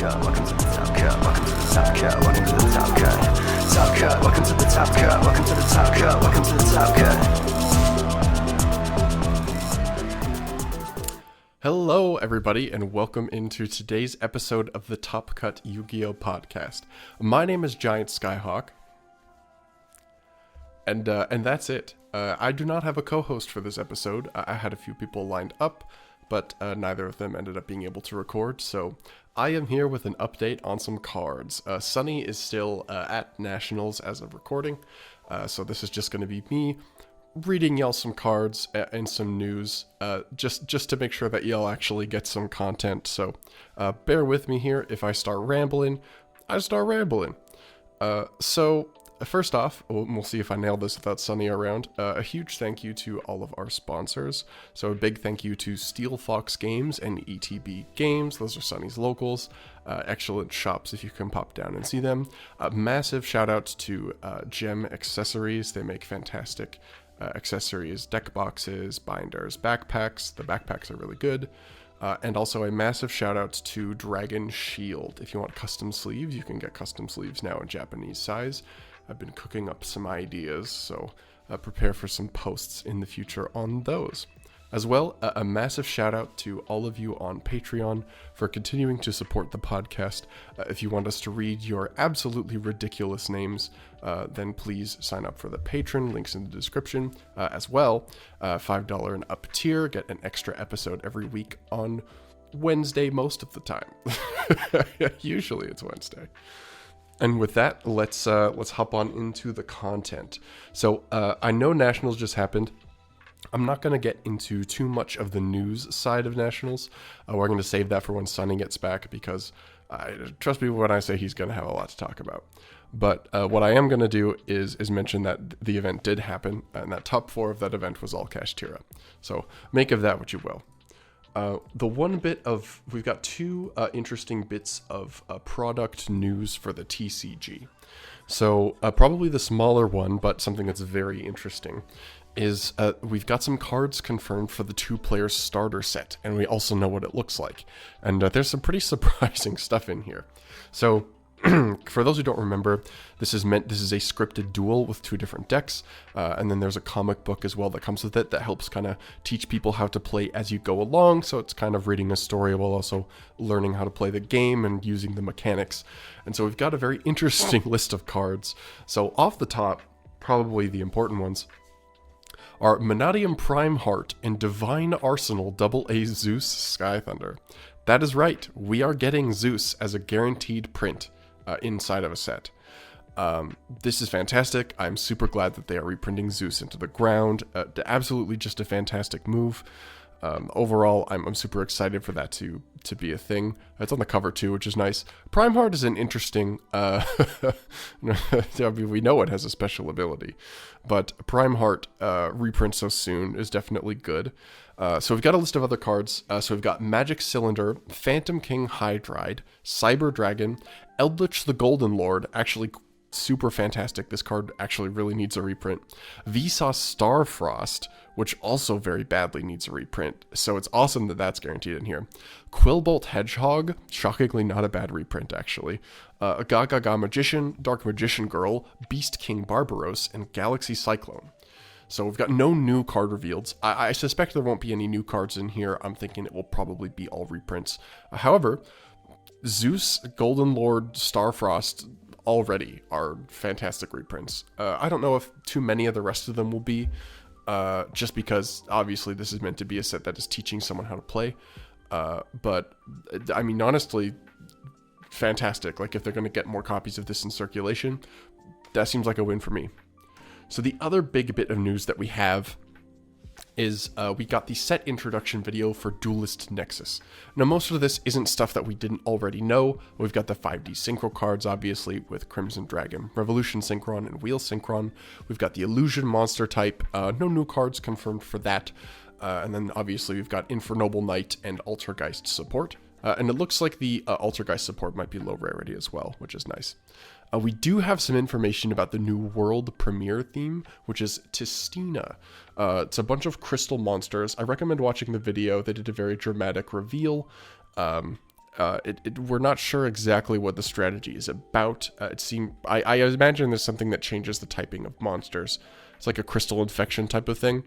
cut, welcome to the top cut, welcome to the top cut, welcome to the top cut. Top cut, welcome to the top cut, welcome to the top cut, welcome to the top cut. Hello everybody and welcome into today's episode of the Top Cut Yu-Gi-Oh! Podcast. My name is Giant Skyhawk. And that's it. I do not have a co-host for this episode. I had a few people lined up, but neither of them ended up being able to record, so I am here with an update on some cards. Sunny is still at Nationals as of recording, so this is just going to be me reading y'all some cards and some news, just to make sure that y'all actually get some content, so bear with me here. If I start rambling, I start rambling. So first off, we'll see if I nail this without Sunny around. A huge thank you to all of our sponsors. So a big thank you to Steelfox Games and ETB Games. Those are Sunny's locals. Excellent shops if you can pop down and see them. Massive shout outs to Gem Accessories. They make fantastic accessories, deck boxes, binders, backpacks. The backpacks are really good. And also a massive shout out to Dragon Shield. If you want custom sleeves, you can get custom sleeves now in Japanese size. I've been cooking up some ideas, so prepare for some posts in the future on those. As well, a massive shout out to all of you on Patreon for continuing to support the podcast. If you want us to read your absolutely ridiculous names, then please sign up for the patron, links in the description. As well, $5 and up tier, get an extra episode every week on Wednesday most of the time. Usually it's Wednesday. And with that, let's hop on into the content. So I know Nationals just happened. I'm not going to get into too much of the news side of Nationals. We're going to save that for when Sunny gets back because trust me when I say he's going to have a lot to talk about. But what I am going to do is mention that the event did happen, and that top 4 of that event was all Kashtira. So make of that what you will. The one bit of, we've got 2 interesting bits of product news for the TCG. So probably the smaller one, but something that's very interesting, is we've got some cards confirmed for the 2-player starter set, and we also know what it looks like. And there's some pretty surprising stuff in here. So for those who don't remember, this is a scripted duel with 2 different decks, and then there's a comic book as well that comes with it that helps kind of teach people how to play as you go along, so it's kind of reading a story while also learning how to play the game and using the mechanics. And so we've got a very interesting list of cards. So off the top, probably the important ones are Manadium Prime Heart and Divine Arsenal AA Zeus Sky Thunder. That is right, we are getting Zeus as a guaranteed print inside of a set. This is fantastic. I'm super glad that they are reprinting Zeus into the ground. Absolutely just a fantastic move. Overall, I'm super excited for that to be a thing. It's on the cover too, which is nice. Prime Heart is an interesting, I mean, we know it has a special ability, but Prime Heart reprint so soon is definitely good. So we've got a list of other cards. So we've got Magic Cylinder, Phantom King Hydride, Cyber Dragon, Eldritch the Golden Lord, actually super fantastic. This card actually really needs a reprint. Vsauce Starfrost, which also very badly needs a reprint. So it's awesome that that's guaranteed in here. Quillbolt Hedgehog, shockingly not a bad reprint actually. Gaga Magician, Dark Magician Girl, Beast King Barbaros, and Galaxy Cyclone. So we've got no new card reveals. I suspect there won't be any new cards in here. I'm thinking it will probably be all reprints. However, Zeus, Golden Lord, Starfrost already are fantastic reprints. I don't know if too many of the rest of them will be, just because obviously this is meant to be a set that is teaching someone how to play. But I mean, honestly, fantastic. Like if they're going to get more copies of this in circulation, that seems like a win for me. So the other big bit of news that we have is we got the set introduction video for Duelist Nexus. Now most of this isn't stuff that we didn't already know. We've got the 5D Synchro cards, obviously, with Crimson Dragon, Revolution Synchron, and Wheel Synchron. We've got the Illusion Monster type, no new cards confirmed for that. And then obviously we've got Infernoble Knight and Altergeist support. And it looks like the Altergeist support might be low rarity as well, which is nice. We do have some information about the new world premiere theme, which is Tistina. It's a bunch of crystal monsters. I recommend watching the video. They did a very dramatic reveal. we're not sure exactly what the strategy is about. I imagine there's something that changes the typing of monsters. It's like a crystal infection type of thing.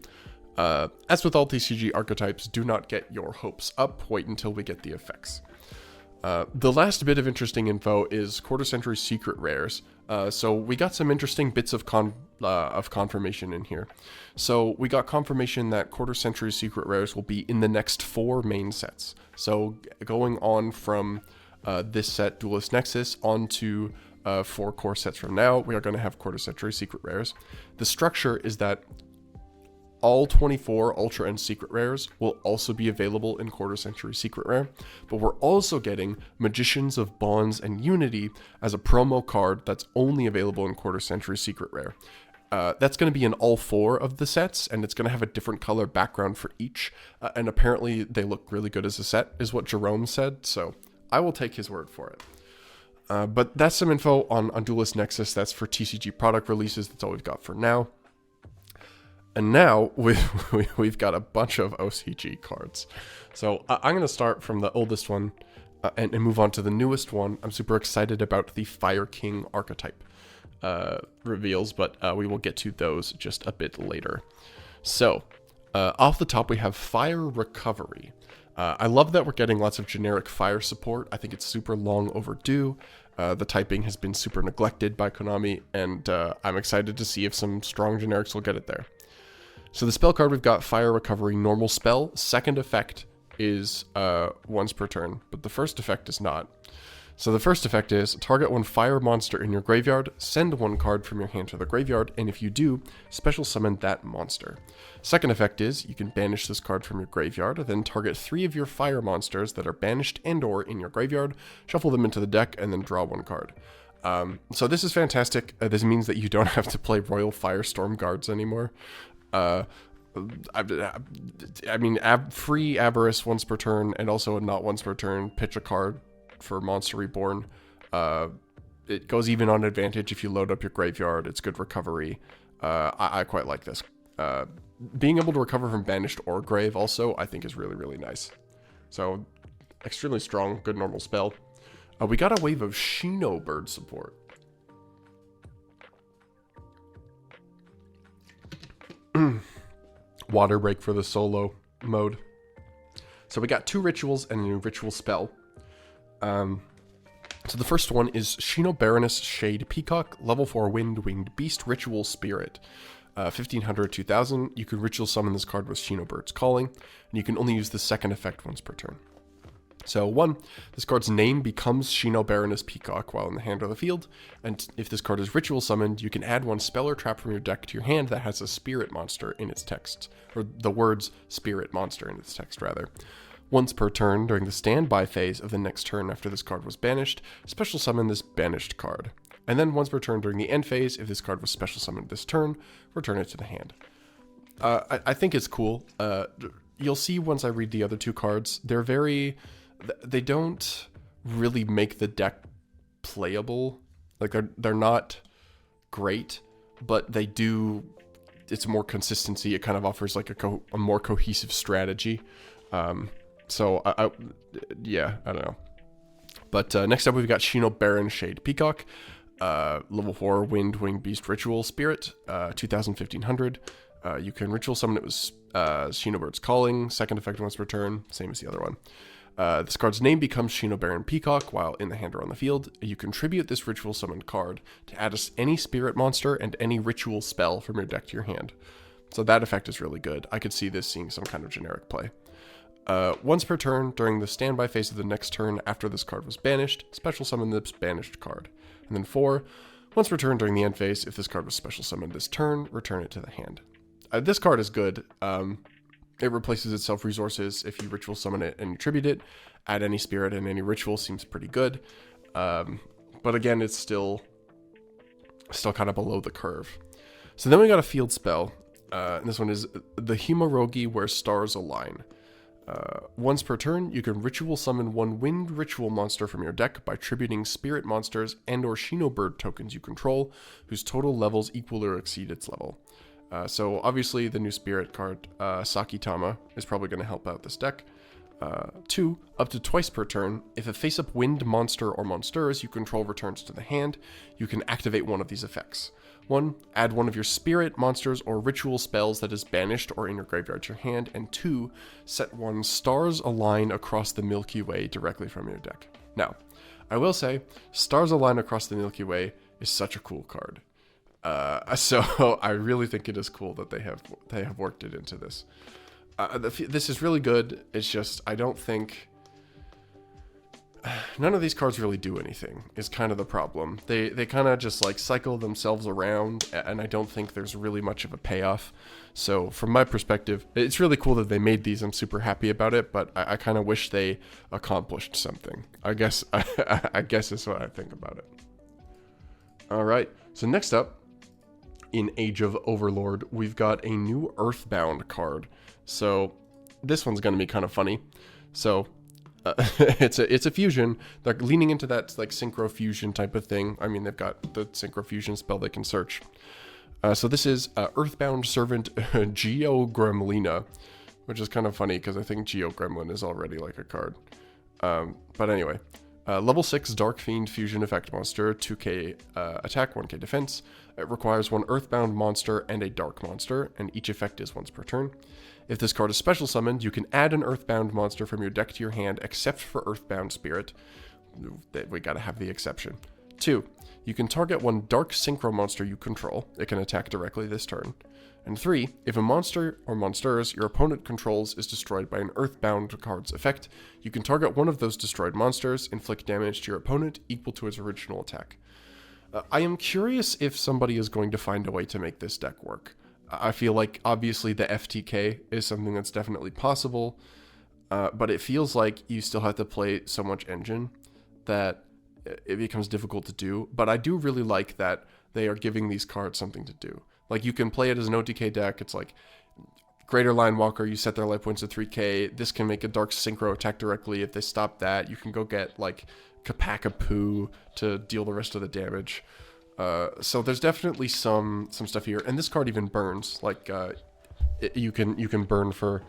As with all TCG archetypes, do not get your hopes up. Wait until we get the effects. The last bit of interesting info is quarter century secret rares. So we got some interesting bits of confirmation in here. So we got confirmation that quarter century secret rares will be in the next 4 main sets. So going on from this set, Duelist Nexus, onto 4 core sets from now, we are going to have quarter century secret rares. The structure is that all 24 Ultra and Secret Rares will also be available in Quarter Century Secret Rare, but we're also getting Magicians of Bonds and Unity as a promo card that's only available in Quarter Century Secret Rare. That's going to be in all 4 of the sets, and it's going to have a different color background for each, and apparently they look really good as a set, is what Jerome said, so I will take his word for it. But that's some info on Duelist Nexus. That's for TCG product releases. That's all we've got for now. And now we've got a bunch of OCG cards. So I'm going to start from the oldest one and move on to the newest one. I'm super excited about the Fire King archetype reveals, but we will get to those just a bit later. So off the top, we have Fire Recovery. I love that we're getting lots of generic fire support. I think it's super long overdue. The typing has been super neglected by Konami, and I'm excited to see if some strong generics will get it there. So the spell card, we've got Fire Recovery normal spell. Second effect is once per turn, but the first effect is not. So the first effect is target 1 fire monster in your graveyard, send 1 card from your hand to the graveyard, and if you do, special summon that monster. Second effect is you can banish this card from your graveyard, then target 3 of your fire monsters that are banished and or in your graveyard, shuffle them into the deck, and then draw 1 card. So this is fantastic. This means that you don't have to play Royal Firestorm Guards anymore. I mean, free Avarice once per turn, and also a not once per turn, pitch a card for Monster Reborn. It goes even on advantage if you load up your graveyard. It's good recovery. I quite like this. Being able to recover from Banished or Grave also, I think is really, really nice. So, extremely strong, good normal spell. We got a wave of Shino Bird support. Water Break for the solo mode. So we got 2 rituals and a new ritual spell. So the first one is Shino Baroness Shade Peacock, level 4 Winged Beast Ritual Spirit. 1500, 2000. You can ritual summon this card with Shino Bird's Calling, and you can only use the second effect once per turn. So 1, this card's name becomes Shino Baroness Peacock while in the hand or the field, and if this card is ritual summoned, you can add 1 spell or trap from your deck to your hand that has a spirit monster in its text, or the words spirit monster in its text rather. Once per turn during the standby phase of the next turn after this card was banished, special summon this banished card. And then once per turn during the end phase, if this card was special summoned this turn, return it to the hand. I think it's cool. You'll see once I read the other 2 cards, they don't really make the deck playable. Like they're not great, but they do. It's more consistency. It kind of offers like a more cohesive strategy. So I don't know. But next up we've got Shino Baron Shade Peacock, level 4 Winged Beast Ritual Spirit, 2000, 1500. You can ritual summon it with Shino Bird's Calling, second effect once per turn, same as the other one. This card's name becomes Shino Baron Peacock while in the hand or on the field. You contribute this ritual summoned card to add any spirit monster and any ritual spell from your deck to your hand. So that effect is really good. I could see this seeing some kind of generic play. Once per turn during the standby phase of the next turn after this card was banished, special summon this banished card. And then 4, once per turn during the end phase, if this card was special summoned this turn, return it to the hand. This card is good. It replaces itself resources if you ritual summon it and you tribute it. Add any spirit and any ritual seems pretty good. But again, it's still kind of below the curve. So then we got a field spell. And this one is the Himorogi Where Stars Align. Once per turn, you can ritual summon 1 winged ritual monster from your deck by tributing spirit monsters and or Shino Bird tokens you control, whose total levels equal or exceed its level. So obviously the new spirit card, Sakitama, is probably going to help out this deck. 2, up to twice per turn, if a face-up wind monster or monsters you control returns to the hand, you can activate one of these effects. 1, add one of your spirit, monsters, or ritual spells that is banished or in your graveyard to your hand, and 2, set 1 Stars Align across the Milky Way directly from your deck. Now, I will say, Stars Align across the Milky Way is such a cool card. So I really think it is cool that they have worked it into this. This is really good. It's just, I don't think none of these cards really do anything is kind of the problem. They kind of just like cycle themselves around, and I don't think there's really much of a payoff. So from my perspective, it's really cool that they made these. I'm super happy about it, but I kind of wish they accomplished something. I guess is what I think about it. All right. So next up, in Age of Overlord, we've got a new Earthbound card. So this one's going to be kind of funny. So it's a fusion. They're leaning into that like synchro fusion type of thing. I mean, they've got the synchro fusion spell they can search. So this is Earthbound Servant Geogremlina, which is kind of funny because I think Geogremlin is already like a card. But anyway, level 6 Dark Fiend fusion effect monster, 2k attack, 1k defense. It requires 1 Earthbound monster and a Dark monster, and each effect is once per turn. If this card is special summoned, you can add an Earthbound monster from your deck to your hand, except for Earthbound Spirit. We gotta have the exception. 2, you can target 1 Dark Synchro monster you control. It can attack directly this turn. And 3, if a monster or monsters your opponent controls is destroyed by an Earthbound card's effect, you can target one of those destroyed monsters, inflict damage to your opponent equal to its original attack. I am curious if somebody is going to find a way to make this deck work. I feel like obviously the FTK is something that's definitely possible, but it feels like you still have to play so much Engine that it becomes difficult to do. But I do really like that they are giving these cards something to do. Like, you can play it as an OTK deck. It's like Greater Line Walker, you set their life points to 3k. This can make a Dark Synchro attack directly. If they stop that, you can go get like Kapakapoo to deal the rest of the damage. So there's definitely some stuff here, and this card even burns. Like you can burn for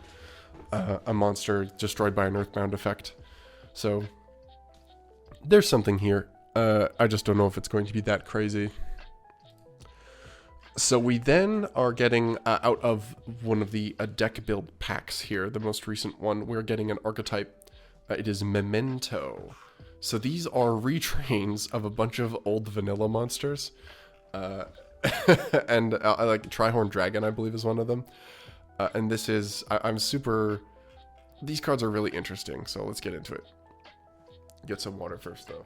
a monster destroyed by an Earthbound effect. So there's something here. I just don't know if it's going to be that crazy. So we then are getting out of one of the deck build packs here, the most recent one. We're getting an archetype. It is Memento. So these are retrains of a bunch of old vanilla monsters. And like Trihorn Dragon, I believe, is one of them. And this is, I'm super, these cards are really interesting. So let's get into it. Get some water first, though.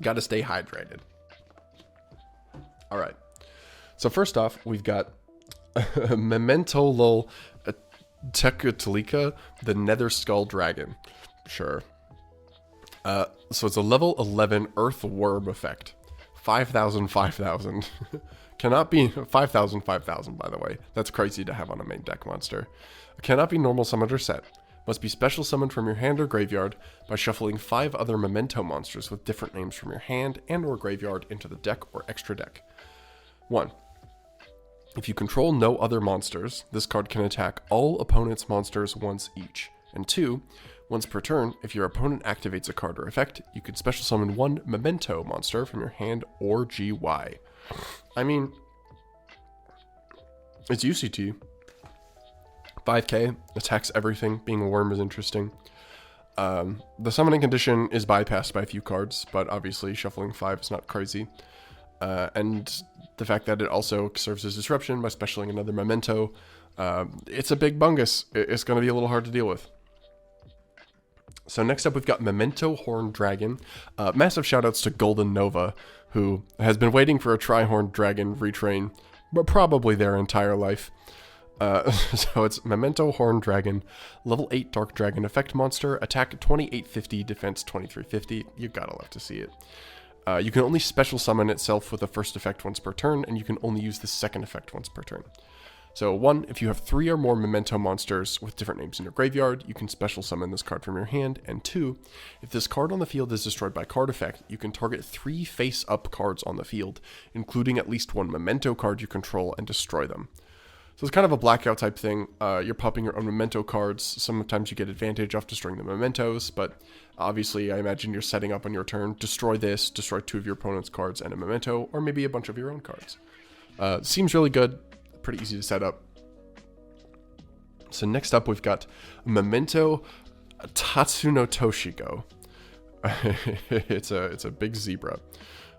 Gotta stay hydrated. All right. So first off, we've got Memento Lol Tekatlika, the Nether Skull Dragon. Sure. So it's a level 11 Earth Worm effect. 5,000, 5,000. Cannot be 5,000, 5,000, by the way. That's crazy to have on a main deck monster. Cannot be normal summoned or set. Must be special summoned from your hand or graveyard by shuffling 5 other Memento monsters with different names from your hand and or graveyard into the deck or extra deck. 1. If you control no other monsters, this card can attack all opponent's monsters once each. And 2, once per turn, if your opponent activates a card or effect, you can special summon 1 Memento monster from your hand or GY. I mean, it's UCT. 5k, attacks everything. Being a worm is interesting. The summoning condition is bypassed by a few cards, but obviously shuffling 5 is not crazy. And the fact that it also serves as disruption by specialing another Memento, it's a big bungus. It's going to be a little hard to deal with. So next up, we've got Memento Horned Dragon. Massive shoutouts to Golden Nova, who has been waiting for a Trihorn Dragon retrain, but probably their entire life. So it's Memento Horned Dragon, level 8 Dark Dragon effect monster, attack 2850, defense 2350. You gotta love to see it. You can only special summon itself with the first effect once per turn, and you can only use the second effect once per turn. So 1, if you have 3 or more Memento monsters with different names in your graveyard, you can special summon this card from your hand. And 2, if this card on the field is destroyed by card effect, you can target 3 face-up cards on the field, including at least 1 Memento card you control, and destroy them. So it's kind of a blackout type thing. You're popping your own memento cards. Sometimes you get advantage off destroying the mementos, but obviously I imagine you're setting up on your turn. Destroy this, destroy 2 of your opponent's cards and a memento, or maybe a bunch of your own cards. Seems really good. Pretty easy to set up. So next up we've got Memento Tatsuno Toshigo. It's a big zebra.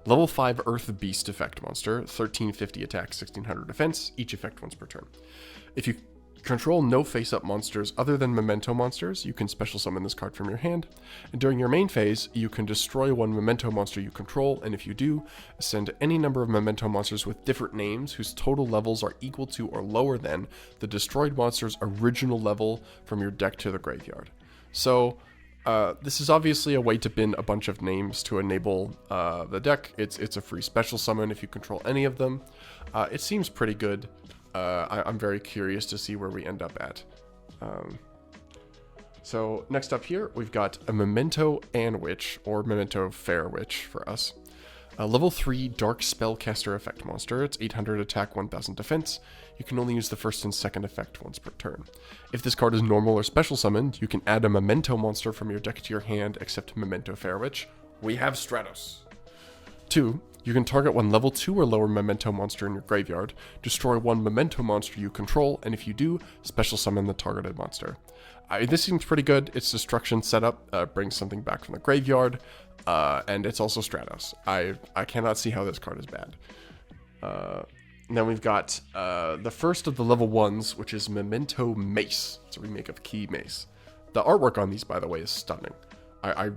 Level 5 Earth Beast effect monster, 1350 attack, 1600 defense, each effect once per turn. If you control no face-up monsters other than memento monsters, you can special summon this card from your hand. And during your main phase, you can destroy 1 memento monster you control, and if you do, send any number of memento monsters with different names whose total levels are equal to or lower than the destroyed monster's original level from your deck to the graveyard. So, this is obviously a way to bin a bunch of names to enable the deck. It's a free special summon if you control any of them. It seems pretty good. I'm very curious to see where we end up at. So next up here, we've got a Memento Anwitch, or Memento Fairwitch for us. A level 3 Dark Spellcaster effect monster. It's 800 attack, 1000 defense. You can only use the first and second effect once per turn. If this card is normal or special summoned, you can add a Memento monster from your deck to your hand, except Memento Fairwitch. We have Stratos. 2. You can target 1 level 2 or lower Memento monster in your graveyard, destroy 1 Memento monster you control, and if you do, special summon the targeted monster. This seems pretty good. Its destruction setup brings something back from the graveyard, and it's also Stratos. I cannot see how this card is bad. Then we've got the first of the level 1s, which is Memento Mace. It's a remake of Key Mace. The artwork on these, by the way, is stunning. I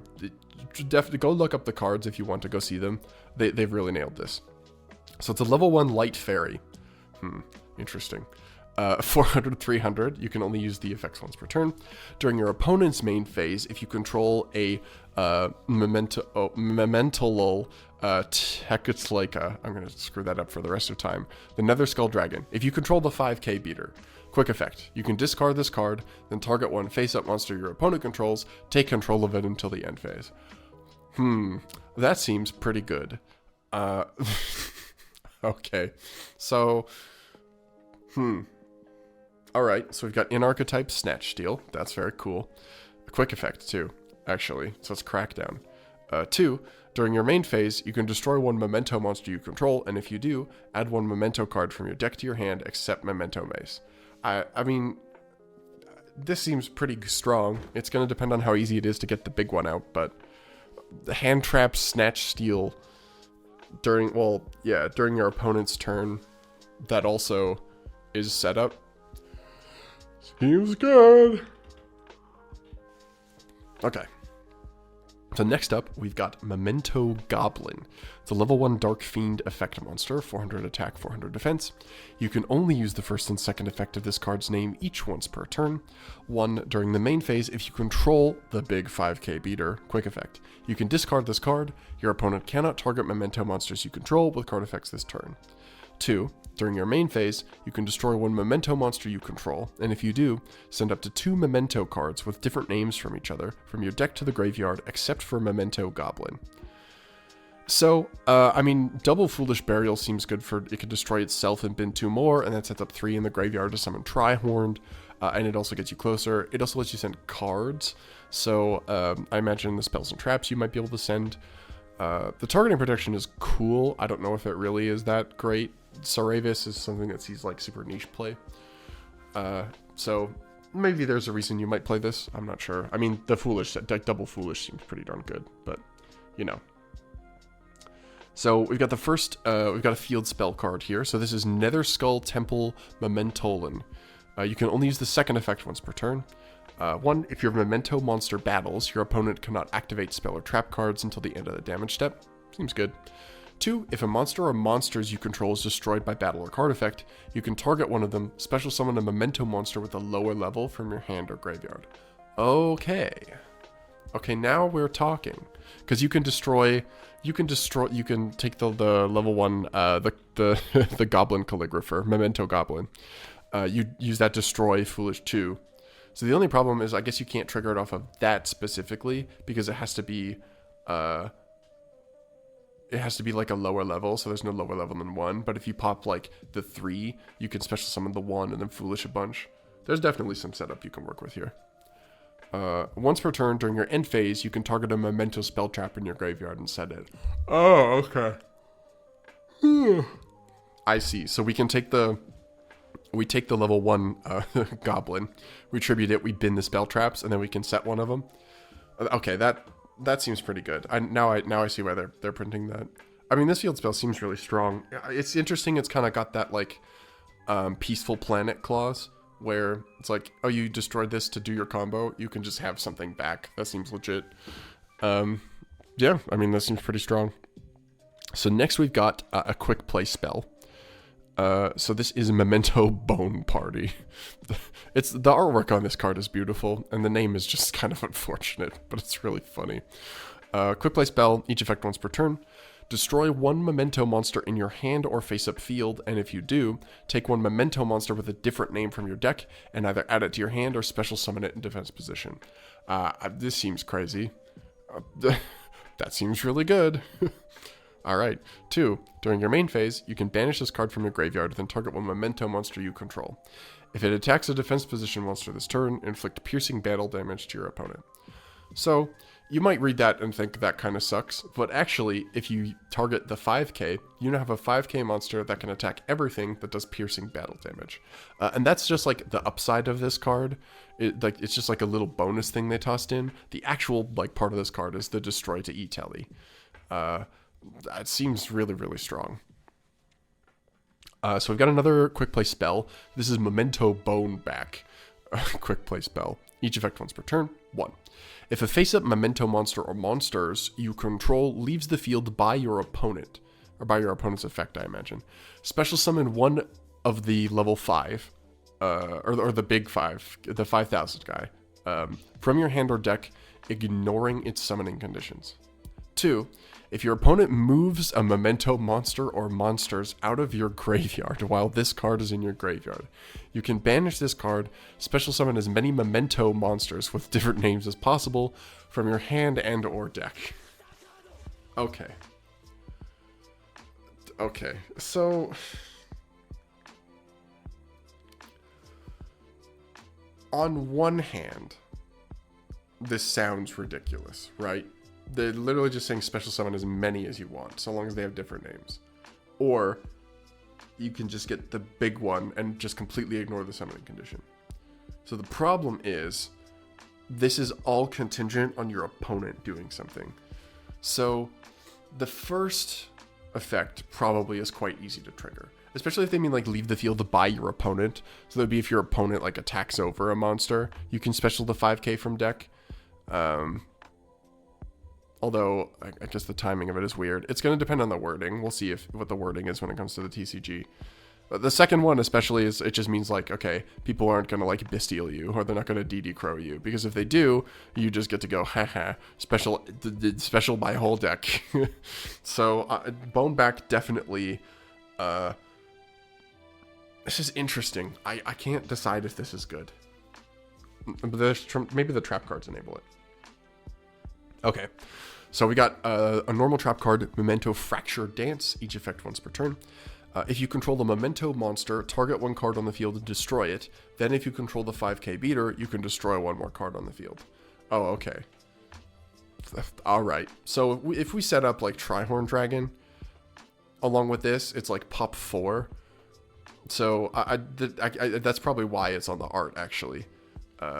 definitely go look up the cards if you want to go see them. They've really nailed this. So it's a level 1 light fairy. Interesting. 400, 300. You can only use the effects once per turn. During your opponent's main phase, if you control a Memental Tekutsleka, I'm going to screw that up for the rest of time. The Nether Skull Dragon. If you control the 5k beater, quick effect. You can discard this card, then target 1 face-up monster your opponent controls, take control of it until the end phase. That seems pretty good. Okay. So, Alright, so we've got in-archetype Snatch Steal. That's very cool. A quick effect, too, actually. So it's Crackdown. 2, during your main phase, you can destroy 1 Memento monster you control, and if you do, add 1 Memento card from your deck to your hand, except Memento Mace. I mean, this seems pretty strong. It's going to depend on how easy it is to get the big one out, but the hand trap Snatch Steal during your opponent's turn, that also is set up. Seems good. Okay. So next up, we've got Memento Goblin. It's a level 1 Dark Fiend effect monster, 400 attack, 400 defense. You can only use the first and second effect of this card's name each once per turn. 1 during the main phase if you control the big 5k beater, quick effect. You can discard this card. Your opponent cannot target Memento monsters you control with card effects this turn. 2. During your main phase, you can destroy 1 Memento monster you control, and if you do, send up to 2 Memento cards with different names from each other from your deck to the graveyard, except for Memento Goblin. So, I mean, double Foolish Burial seems good for it can destroy itself and bin 2 more, and that sets up 3 in the graveyard to summon Tri-Horned, and it also gets you closer. It also lets you send cards, so I imagine the spells and traps you might be able to send. The targeting protection is cool. I don't know if it really is that great. Saravis is something that sees like super niche play. So maybe there's a reason you might play this. I'm not sure. I mean, the Foolish, double Foolish seems pretty darn good, but you know. So we've got the first, we've got a field spell card here. So this is Nether Skull Temple Mementolan. You can only use the second effect once per turn. 1, if your Memento monster battles, your opponent cannot activate spell or trap cards until the end of the damage step. Seems good. 2, if a monster or monsters you control is destroyed by battle or card effect, you can target one of them, special summon a Memento monster with a lower level from your hand or graveyard. Okay. Okay, now we're talking. Because you can take the level 1, the Goblin Calligrapher, Memento Goblin. You use that destroy Foolish 2. So the only problem is I guess you can't trigger it off of that specifically, because it has to be it has to be like a lower level, so there's no lower level than 1. But if you pop like the 3, you can special summon the 1 and then Foolish a bunch. There's definitely some setup you can work with here. Once per turn during your end phase, you can target a memento spell trap in your graveyard and set it. Oh, okay. I see. So we can take the level 1 goblin, we tribute it, we bin the spell traps, and then we can set one of them. Okay, that seems pretty good. Now I see why they're printing that. I mean, this field spell seems really strong. It's interesting. It's kind of got that like peaceful planet clause where it's like, oh, you destroyed this to do your combo, you can just have something back. That seems legit. Yeah, I mean, that seems pretty strong. So next we've got a quick play spell. So this is Memento Bone Party. The artwork on this card is beautiful, and the name is just kind of unfortunate, but it's really funny. Quick play spell, each effect once per turn. Destroy 1 Memento monster in your hand or face-up field, and if you do, take 1 Memento monster with a different name from your deck, and either add it to your hand or special summon it in defense position. This seems crazy. That seems really good. Alright, 2. During your main phase, you can banish this card from your graveyard, then target 1 Memento monster you control. If it attacks a defense position monster this turn, inflict piercing battle damage to your opponent. So, you might read that and think that kind of sucks, but actually, if you target the 5k, you now have a 5k monster that can attack everything that does piercing battle damage. And that's just like the upside of this card. It's just like a little bonus thing they tossed in. The actual like part of this card is the destroy to E-Telly. That seems really, really strong. So we've got another quick play spell. This is Memento Bone Back. Quick play spell. Each effect once per turn. 1. If a face-up Memento monster or monsters you control leaves the field by your opponent, or by your opponent's effect, I imagine, special summon 1 of the level 5, or the big 5, the 5,000 guy, from your hand or deck, ignoring its summoning conditions. 2. If your opponent moves a Memento monster or monsters out of your graveyard while this card is in your graveyard, you can banish this card, special summon as many Memento monsters with different names as possible from your hand and or deck. Okay. Okay, so... on one hand, this sounds ridiculous, right? They're literally just saying special summon as many as you want, so long as they have different names. Or you can just get the big one and just completely ignore the summoning condition. So the problem is, this is all contingent on your opponent doing something. So the first effect probably is quite easy to trigger. Especially if they mean like leave the field by your opponent. So that'd be if your opponent like attacks over a monster, you can special the 5k from deck. Although, I guess the timing of it is weird. It's going to depend on the wording. We'll see what the wording is when it comes to the TCG. The second one especially is, it just means like, okay, people aren't going to like Bastille you, or they're not going to DD Crow you. Because if they do, you just get to go, haha, special my whole deck. So, Bone Back definitely, this is interesting. I can't decide if this is good. Maybe the trap cards enable it. Okay, so we got a normal trap card, Memento Fracture Dance, each effect once per turn. If you control the Memento monster, target 1 card on the field and destroy it. Then if you control the 5k beater, you can destroy 1 more card on the field. Oh, okay. Alright, so if we set up like Trihorn Dragon, along with this, it's like pop 4. So that's probably why it's on the art, actually.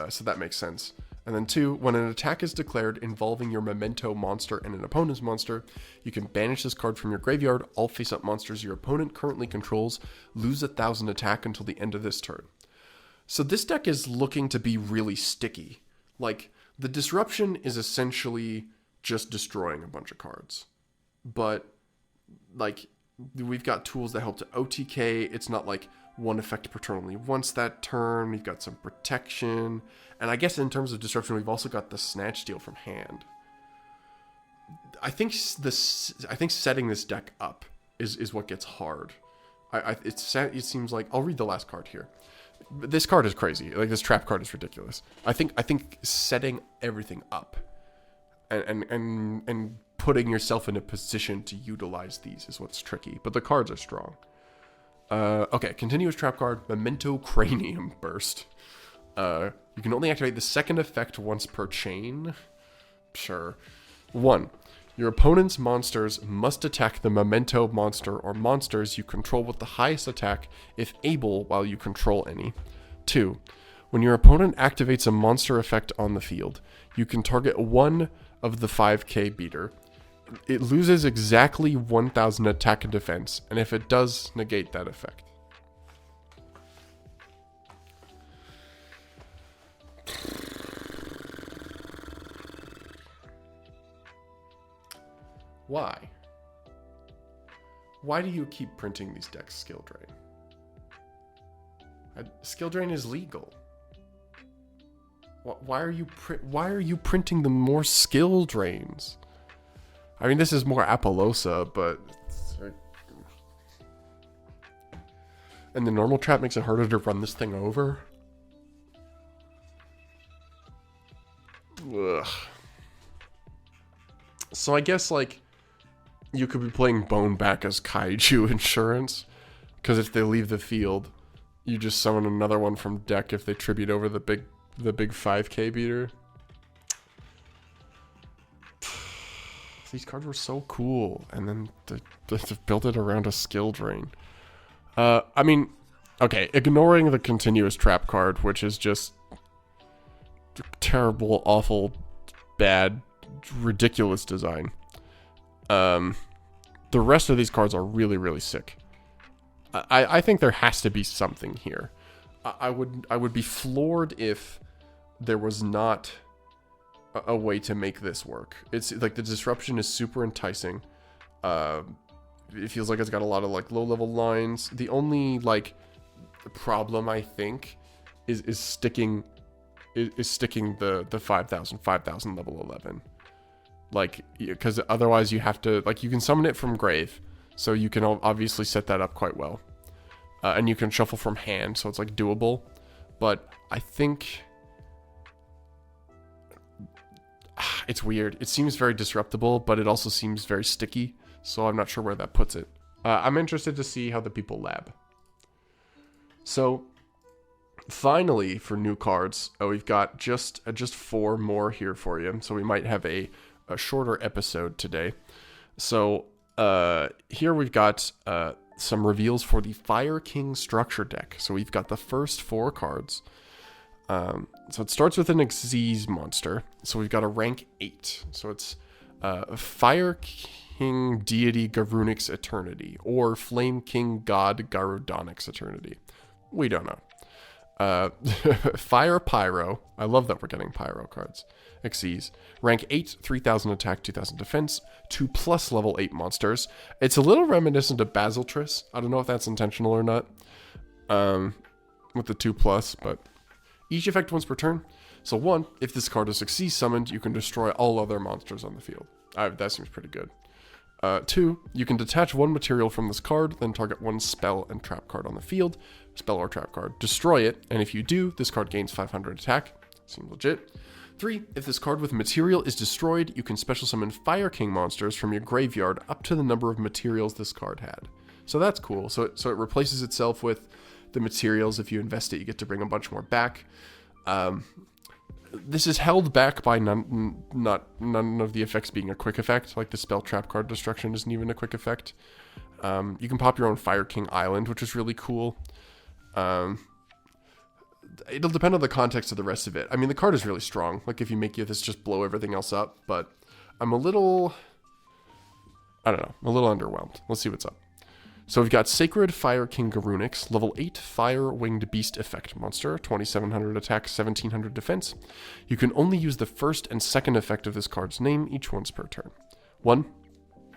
So that makes sense. And then 2, when an attack is declared involving your Memento monster and an opponent's monster, you can banish this card from your graveyard. All face-up monsters your opponent currently controls lose 1,000 attack until the end of this turn. So this deck is looking to be really sticky. Like, the disruption is essentially just destroying a bunch of cards. But, like, we've got tools that help to OTK. It's not like 1 effect per turn only once that turn. We've got some protection. And I guess in terms of disruption, we've also got the Snatch Steal from hand. I think setting this deck up is what gets hard. It seems like, I'll read the last card here. This card is crazy. Like, this trap card is ridiculous. I think setting everything up and putting yourself in a position to utilize these is what's tricky, but the cards are strong. Okay, continuous trap card, Memento Cranium Burst. You can only activate the second effect once per chain. Sure. 1. Your opponent's monsters must attack the Memento monster or monsters you control with the highest attack, if able, while you control any. 2. When your opponent activates a monster effect on the field, you can target one of the 5k beater. It loses exactly 1000 attack and defense, and if it does, negate that effect. Why? Why do you keep printing these decks, Skill Drain? Skill Drain is legal. Why are you printing the more Skill Drains? I mean, this is more Apollosa, but... And the normal trap makes it harder to run this thing over? Ugh. So I guess, like, you could be playing Bone back as Kaiju Insurance, because if they leave the field, you just summon another one from deck if they tribute over the big 5k beater. These cards were so cool, and then they built it around a Skill Drain. I mean, okay, ignoring the continuous trap card, which is just terrible, awful, bad, ridiculous design. The rest of these cards are really, really sick. I think there has to be something here. I would be floored if there was not a way to make this work. It's like the disruption is super enticing. It feels like it's got a lot of like low level lines. The only like problem I think is sticking the 5000 level 11. Like, because otherwise you have to, like, you can summon it from grave, so you can obviously set that up quite well. And you can shuffle from hand, so it's like doable. But I think it's weird. It seems very disruptible, but it also seems very sticky, so I'm not sure where that puts it. I'm interested to see how the people lab. So finally, for new cards, we've got just 4 more here for you, so we might have a shorter episode today. So here we've got some reveals for the Fire King structure deck. So we've got the first 4 cards. So it starts with an Xyz monster. So we've got a rank 8. So it's Fire King Deity Garunix Eternity, or Flame King God Garudonyx Eternity. We don't know. Fire Pyro. I love that we're getting Pyro cards. Xyz. Rank 8, 3000 attack, 2000 defense, 2+ level 8 monsters. It's a little reminiscent of Basiltris. I don't know if that's intentional or not. With the 2+, but each effect once per turn. So 1, if this card is Xyz summoned, you can destroy all other monsters on the field. That seems pretty good. 2, you can detach 1 material from this card, then target 1 spell and trap card on the field. Spell or trap card. Destroy it, and if you do, this card gains 500 attack. Seems legit. 3, if this card with material is destroyed, you can special summon Fire King monsters from your graveyard up to the number of materials this card had. So that's cool. So it replaces itself with the materials. If you invest it, you get to bring a bunch more back. This is held back by none of the effects being a quick effect. Like the spell trap card destruction isn't even a quick effect. You can pop your own Fire King Island, which is really cool. It'll depend on the context of the rest of it. I mean, the card is really strong. Like, if you make this just blow everything else up. But I'm a little underwhelmed. Let's see what's up. So we've got Sacred Fire King Garunix, level 8 Fire Winged Beast effect monster, 2700 attack, 1700 defense. You can only use the first and second effect of this card's name each once per turn. 1.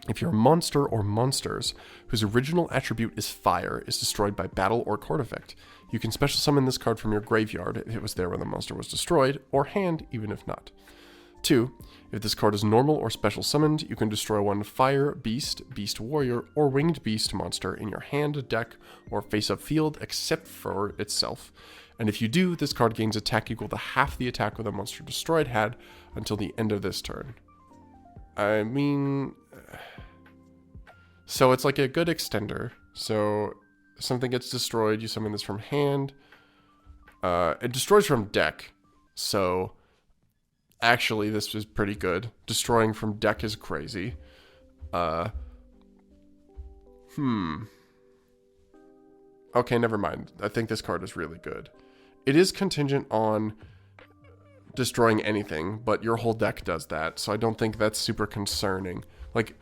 If your monster or monsters whose original attribute is fire is destroyed by battle or card effect, you can special summon this card from your graveyard if it was there when the monster was destroyed, or hand even if not. 2. If this card is normal or special summoned, you can destroy 1 fire, beast, beast warrior, or winged beast monster in your hand, deck, or face-up field except for itself. And if you do, this card gains attack equal to half the attack of the monster destroyed had until the end of this turn. I mean, so it's like a good extender. So something gets destroyed, you summon this from hand. It destroys from deck. So actually, this is pretty good. Destroying from deck is crazy. Okay, never mind. I think this card is really good. It is contingent on destroying anything, but your whole deck does that, so I don't think that's super concerning. Like,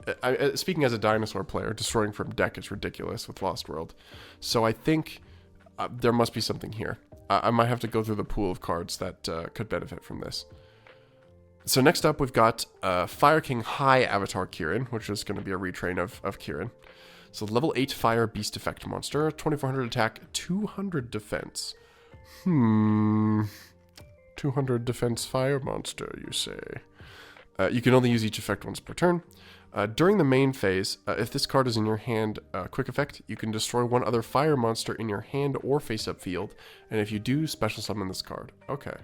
speaking as a dinosaur player, destroying from deck is ridiculous with Lost World. So I think there must be something here. I might have to go through the pool of cards that could benefit from this. So next up, we've got Fire King High Avatar Kirin, which is going to be a retrain of Kirin. So level 8 Fire Beast Effect monster, 2400 attack, 200 defense. 200 defense fire monster, you say? You can only use each effect once per turn. During the main phase, if this card is in your hand, quick effect, you can destroy one other fire monster in your hand or face-up field, and if you do, special summon this card. Okay.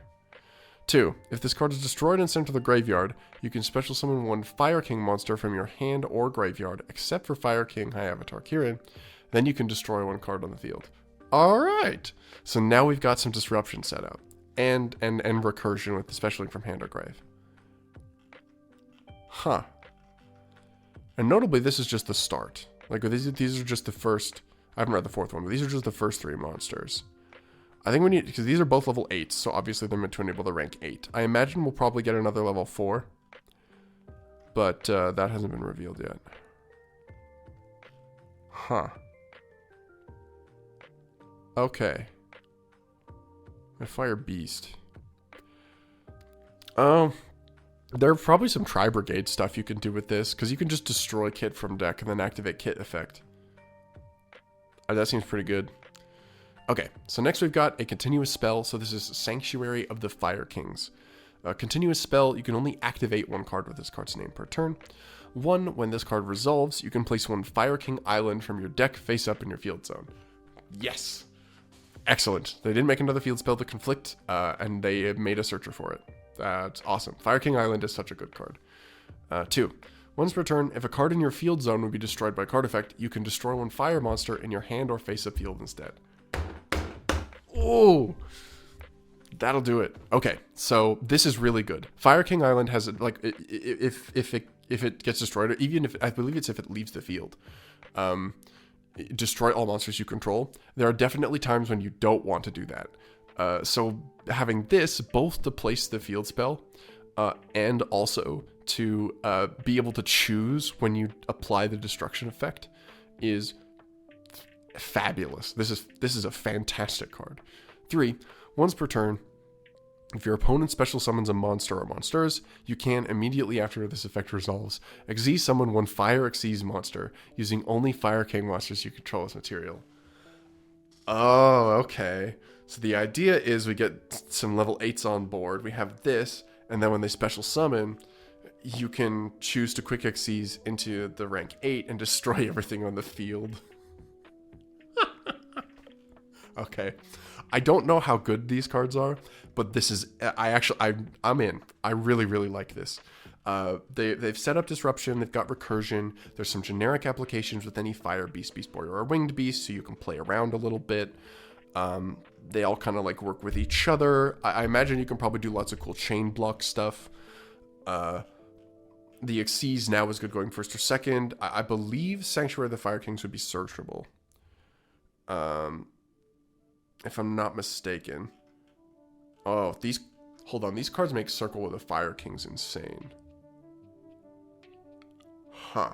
2. If this card is destroyed and sent to the graveyard, you can special summon one Fire King monster from your hand or graveyard, except for Fire King High Avatar Kirin. Then you can destroy one card on the field. Alright! So now we've got some disruption set up. And recursion with the specialing from hand or grave. Huh. And notably, this is just the start. Like, these are just the first... I haven't read the fourth one, but these are just the first 3 monsters. I think we need... Because these are both level 8, so obviously they're meant to enable the rank 8. I imagine we'll probably get another level 4. But that hasn't been revealed yet. Huh. Okay. A Fire Beast. There are probably some Tri-Brigade stuff you can do with this, because you can just destroy Kit from deck and then activate Kit effect. That seems pretty good. Okay, so next we've got a continuous spell, so this is Sanctuary of the Fire Kings. A continuous spell, you can only activate one card with this card's name per turn. 1, when this card resolves, you can place one Fire King Island from your deck face up in your field zone. Yes! Excellent. They didn't make another field spell to conflict, and they made a searcher for it. That's awesome. Fire King Island is such a good card. 2. Once per turn, if a card in your field zone would be destroyed by card effect, you can destroy one fire monster in your hand or face-up field instead. Oh! That'll do it. Okay, so this is really good. Fire King Island has, like, if it gets destroyed, or even if, I believe it's if it leaves the field, destroy all monsters you control. There are definitely times when you don't want to do that. So having this, both to place the field spell, and also to be able to choose when you apply the destruction effect, is fabulous. This is a fantastic card. 3, once per turn, if your opponent special summons a monster or monsters, you can, immediately after this effect resolves, Xyz summon one Fire Xyz monster, using only Fire King monsters you control as material. Oh, okay. So the idea is we get some level 8s on board, we have this, and then when they special summon, you can choose to quick Xyz into the rank 8 and destroy everything on the field. Okay. I don't know how good these cards are, but this is, I'm in. I really, really like this. They've set up disruption, they've got recursion, there's some generic applications with any fire beast, beast boy, or a winged beast, so you can play around a little bit. They all kind of like work with each other. I imagine you can probably do lots of cool chain block stuff. The Xyz now is good going first or second. I believe Sanctuary of the Fire Kings would be searchable. If I'm not mistaken. Oh, hold on, these cards make Circle with the Fire Kings insane. Huh.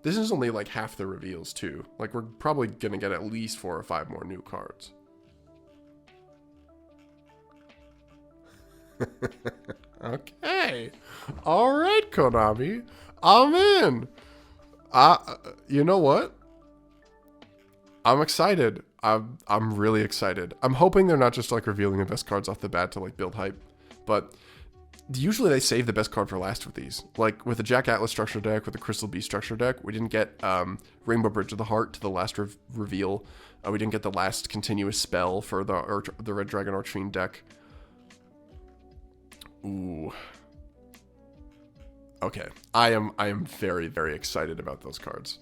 This is only like half the reveals too. Like, we're probably gonna get at least 4 or 5 more new cards. Okay. Alright, Konami. I'm in. You know what? I'm excited. I'm really excited. I'm hoping they're not just like revealing the best cards off the bat to like build hype, but usually they save the best card for last with these. Like with the Jack Atlas structure deck, with the Crystal Beast structure deck, we didn't get Rainbow Bridge of the Heart to the last reveal. We didn't get the last continuous spell for the Red Dragon Archfiend deck. Ooh. Okay, I am very, very excited about those cards.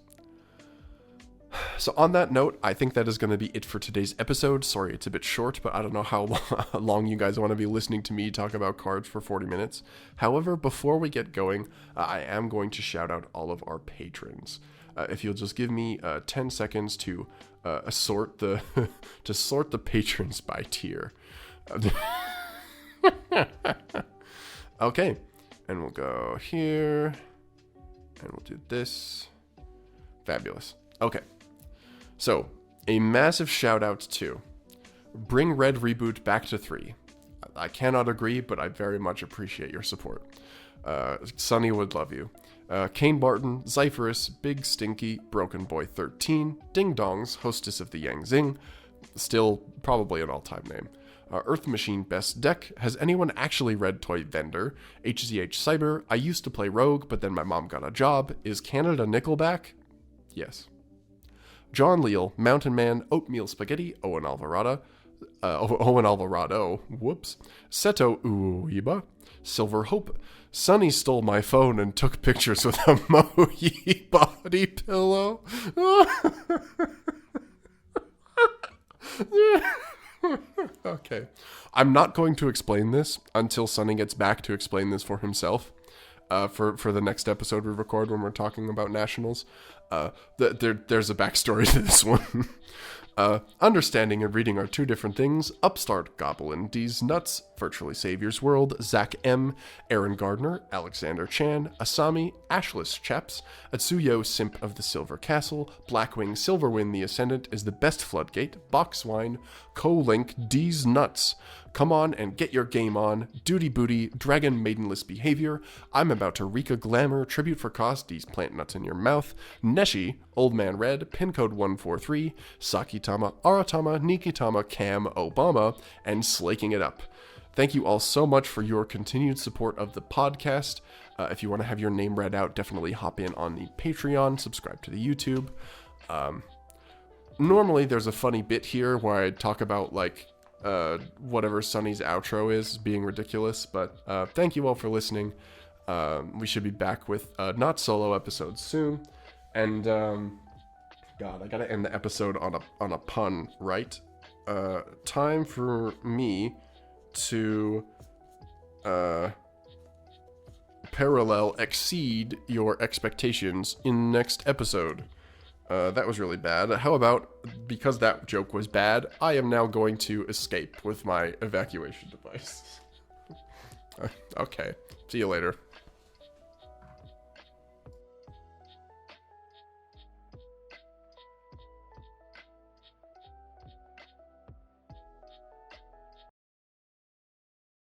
So on that note, I think that is going to be it for today's episode. Sorry, it's a bit short, but I don't know how long you guys want to be listening to me talk about cards for 40 minutes. However, before we get going, I am going to shout out all of our patrons. If you'll just give me 10 seconds to sort the patrons by tier. Okay, and we'll go here, and we'll do this. Fabulous. Okay. So, a massive shout out to Bring Red Reboot back to 3. I cannot agree, but I very much appreciate your support. Sunny would love you. Kane Barton, Zyphorus, Big Stinky, Broken Boy 13, Ding Dongs, Hostess of the Yang Zing, still probably an all-time name. Earth Machine Best Deck, Has Anyone Actually Read Toy Vendor, HZH Cyber, I Used to Play Rogue, but then my mom got a job, Is Canada Nickelback? Yes. John Leal, Mountain Man, Oatmeal Spaghetti, Owen Alvarado, whoops, Seto Uiba, Silver Hope, Sunny stole my phone and took pictures with a Mohi body pillow. Okay, I'm not going to explain this until Sunny gets back to explain this for himself. For the next episode we record when we're talking about nationals. There's a backstory to this one. Understanding and reading are two different things. Upstart Goblin, D's Nuts, Virtually Savior's World, Zach M, Aaron Gardner, Alexander Chan, Asami, Ashless Chaps, Atsuyo Simp of the Silver Castle, Blackwing Silverwind the Ascendant is the best Floodgate, Boxwine, Co-Link, D's Nuts, Come on and get your game on, Duty Booty, Dragon Maidenless Behavior, I'm about to Rika Glamour, Tribute for Cost, D's Plant Nuts in Your Mouth, Neshi, Old Man Red, Pin Code 143, Sakitama, Aratama, Nikitama, Cam, Obama, and Slaking It Up. Thank you all so much for your continued support of the podcast. If you want to have your name read out, definitely hop in on the Patreon, subscribe to the YouTube. Normally there's a funny bit here where I talk about whatever Sunny's outro is being ridiculous, but thank you all for listening. We should be back with not solo episodes soon, and God, I gotta end the episode on a pun, right? Time for me to exceed your expectations in next episode. That was really bad. How about, because that joke was bad, I am now going to escape with my evacuation device. Okay, see you later.